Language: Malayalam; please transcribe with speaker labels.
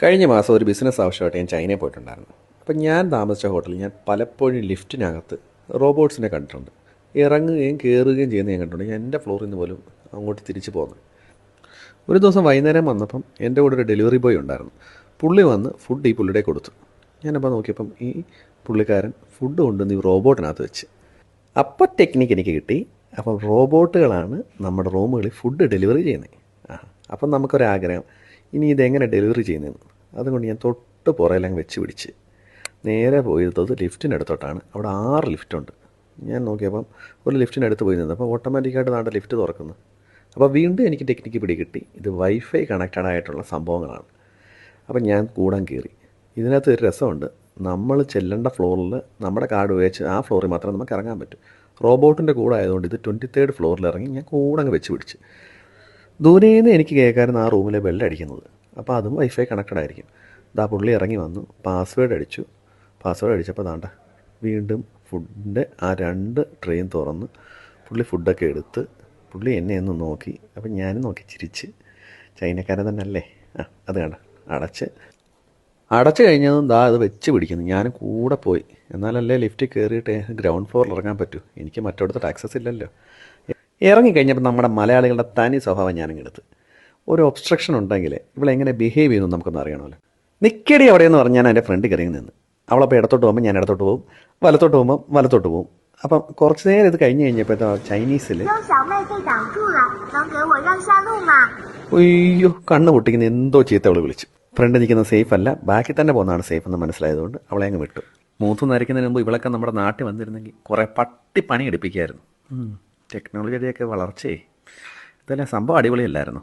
Speaker 1: കഴിഞ്ഞ മാസം ഒരു ബിസിനസ് ആവശ്യമായിട്ട് ഞാൻ ചൈനയിൽ പോയിട്ടുണ്ടായിരുന്നു. അപ്പം ഞാൻ താമസിച്ച ഹോട്ടലിൽ ഞാൻ പലപ്പോഴും ലിഫ്റ്റിനകത്ത് റോബോട്ട്സിനെ കണ്ടിട്ടുണ്ട്. ഇറങ്ങുകയും കയറുകയും ചെയ്യുന്നത് ഞാൻ കണ്ടിട്ടുണ്ട്. ഞാൻ എൻ്റെ ഫ്ലോറിൽ നിന്ന് പോലും അങ്ങോട്ട് തിരിച്ചു പോകുന്നു. ഒരു ദിവസം വൈകുന്നേരം വന്നപ്പം എൻ്റെ കൂടെ ഒരു ഡെലിവറി ബോയ് ഉണ്ടായിരുന്നു. പുള്ളി വന്ന് ഫുഡ് ഈ പുള്ളിയുടെ കൊടുത്തു. ഞാനപ്പോൾ നോക്കിയപ്പം ഈ പുള്ളിക്കാരൻ ഫുഡ് കൊണ്ടുവന്ന് ഈ റോബോട്ടിനകത്ത് വെച്ച്. അപ്പോൾ ടെക്നിക്ക് എനിക്ക് കിട്ടി. അപ്പം റോബോട്ടുകളാണ് നമ്മുടെ റൂമുകളിൽ ഫുഡ് ഡെലിവറി ചെയ്യുന്നത്. അപ്പം നമുക്കൊരാഗ്രഹം, ഇനി ഇതെങ്ങനെ ഡെലിവറി ചെയ്യുന്നതെന്ന്. അതുകൊണ്ട് ഞാൻ തൊട്ട് പുറയിലങ്ങ് വെച്ച് പിടിച്ച് നേരെ പോയത് ലിഫ്റ്റിനടുത്തോട്ടാണ്. അവിടെ 6 ലിഫ്റ്റുണ്ട്. ഞാൻ നോക്കിയപ്പം ഒരു ലിഫ്റ്റിനടുത്ത് പോയി നിന്നത്. അപ്പോൾ ഓട്ടോമാറ്റിക്കായിട്ട് നാട്ടെ ലിഫ്റ്റ് തുറക്കുന്നു. അപ്പോൾ വീണ്ടും എനിക്ക് ടെക്നിക്ക് പിടികിട്ടി, ഇത് വൈഫൈ കണക്റ്റഡ് ആയിട്ടുള്ള സംഭവങ്ങളാണ്. അപ്പം ഞാൻ കൂടാൻ കയറി. ഇതിനകത്ത് ഒരു രസമുണ്ട്. നമ്മൾ ചെല്ലേണ്ട ഫ്ലോറിൽ നമ്മുടെ കാർഡ് ഉപയോഗിച്ച് ആ ഫ്ലോറിൽ മാത്രമേ നമുക്ക് ഇറങ്ങാൻ പറ്റൂ. റോബോട്ടിൻ്റെ കൂടെ ആയതുകൊണ്ട് ഇത് 23rd ഫ്ലോറിൽ ഇറങ്ങി ഞാൻ കൂടങ്ങ് വെച്ച് പിടിച്ച്. ദൂരേന്ന് എനിക്ക് കേൾക്കാമായിരുന്നു ആ റൂമിലെ ബെല്ലടിക്കുന്നത്. അപ്പോൾ അതും വൈഫൈ കണക്റ്റഡ് ആയിരിക്കും. ഇതാ പുള്ളി ഇറങ്ങി വന്നു, പാസ്വേഡ് അടിച്ചു. പാസ്വേഡ് അടിച്ചപ്പോൾ ദാണ്ട വീണ്ടും ഫുഡിൻ്റെ ആ 2 ട്രെയും തുറന്ന് പുള്ളി ഫുഡൊക്കെ എടുത്ത് പുള്ളി എന്നെ ഒന്ന് നോക്കി. അപ്പം ഞാനും നോക്കി ചിരിച്ച്. ചൈനക്കാരൻ തന്നെ അല്ലേ, അത് കണ്ട അടച്ച് കഴിഞ്ഞതും ദാ അത് വെച്ച് പിടിക്കുന്നു. ഞാനും കൂടെ പോയി. എന്നാലല്ലേ ലിഫ്റ്റിൽ കയറിയിട്ട് ഗ്രൗണ്ട് ഫ്ലോറിൽ ഇറങ്ങാൻ പറ്റൂ. എനിക്ക് മറ്റോടത്തോട്ട് ആക്സസ് ഇല്ലല്ലോ. ഇറങ്ങിക്കഴിഞ്ഞപ്പോൾ നമ്മുടെ മലയാളികളുടെ തനി സ്വഭാവം ഞാനിങ്ങെടുത്ത്. ഒരു ഒബ്സ്ട്രക്ഷൻ ഉണ്ടെങ്കിൽ ഇവളെങ്ങനെ ബിഹേവ് ചെയ്യുന്നു നമുക്കൊന്ന് അറിയണമല്ലോ. നിൽക്കടി അവിടെയെന്ന് പറഞ്ഞ് ഞാൻ എൻ്റെ ഫ്രണ്ട് കയറി നിന്ന്. അവളപ്പോൾ ഇടത്തോട്ട് പോകുമ്പോൾ ഞാൻ ഇടത്തോട്ട് പോകും, വലത്തോട്ട് പോകുമ്പോൾ വലത്തോട്ട് പോകും. അപ്പം കുറച്ച് നേരം ഇത് കഴിഞ്ഞ് കഴിഞ്ഞപ്പോൾ ചൈനീസിൽ അയ്യോ കണ്ണ് പൊട്ടിക്കുന്ന എന്തോ ചീത്ത അവൾ വിളിച്ചു. ഫ്രണ്ട് നിൽക്കുന്ന സേഫ് അല്ല, ബാക്കിൽ തന്നെ പോകുന്നതാണ് സേഫ് എന്ന് മനസ്സിലായതുകൊണ്ട് അവളെ അങ്ങ് വിട്ടു. മൂത്ത് നരയ്ക്കുന്നതിന് മുമ്പ് ഇവളൊക്കെ നമ്മുടെ നാട്ടിൽ വന്നിരുന്നെങ്കിൽ കുറേ പട്ടി പണി എടുപ്പിക്കുമായിരുന്നു. ടെക്നോളജിയുടെയൊക്കെ വളർച്ചയെ ഇതെല്ലാം സംഭവം അടിപൊളിയല്ലായിരുന്നു.